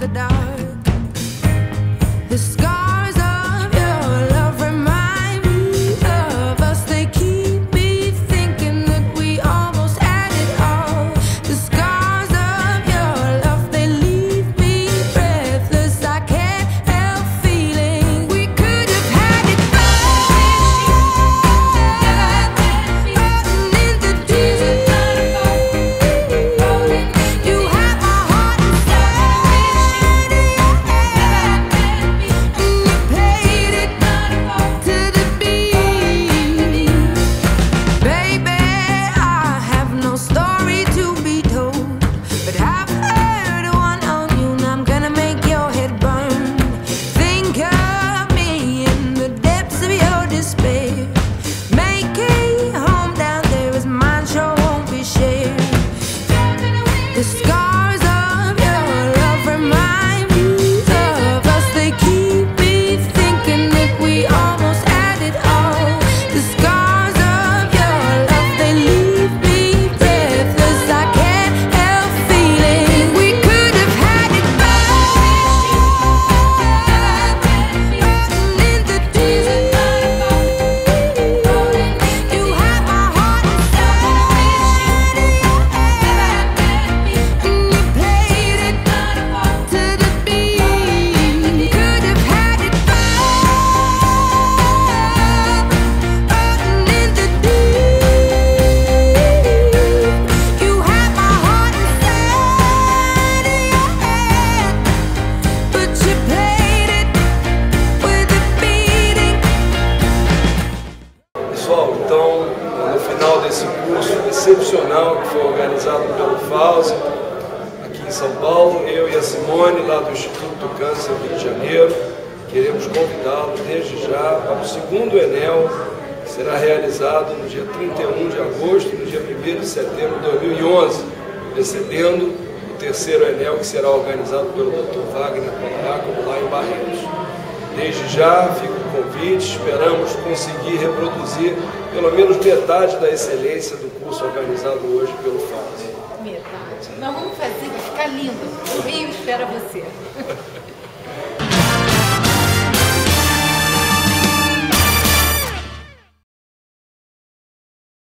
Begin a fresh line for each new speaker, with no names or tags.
the dark. The scars of your love remind me of us. They keep me thinking that we almost had it all. The scars of your love, they leave me breathless. I can't help feeling we could have had it all. In the deep, you have my heart inside, and you played it to the beat. Baby, I have no story to be told, but I've heard one on you, and I'm gonna make your head burn. Think of me in the depths of your despair. Make a home down there as mine sure won't be shared. The scars of your love remind me of us. They keep me thinking that we almost had it all. The scars of your love, they leave me breathless. I can't help feeling we could have had it all. In the deep, you have my heart inside, and you played it to the beat. Could have had it all. In the deep, you have my heart inside, but you played it with a beating.
Pessoal, então, no final desse curso excepcional que foi organizado pelo FAUSE, aqui em São Paulo, eu e a Simone, lá do Instituto do Câncer do Rio de Janeiro, queremos convidá-lo desde já para o segundo Enel, que será realizado no dia 31 de agosto e no dia 1º de setembro de 2011, precedendo o terceiro Enel, que será organizado pelo Dr. Wagner Pantáculo, lá em Barretos. Desde já fica o convite, esperamos conseguir reproduzir pelo menos metade da excelência do curso organizado hoje pelo FAUSE.
Metade. Nós vamos fazer, vai ficar lindo. O Rio espera você.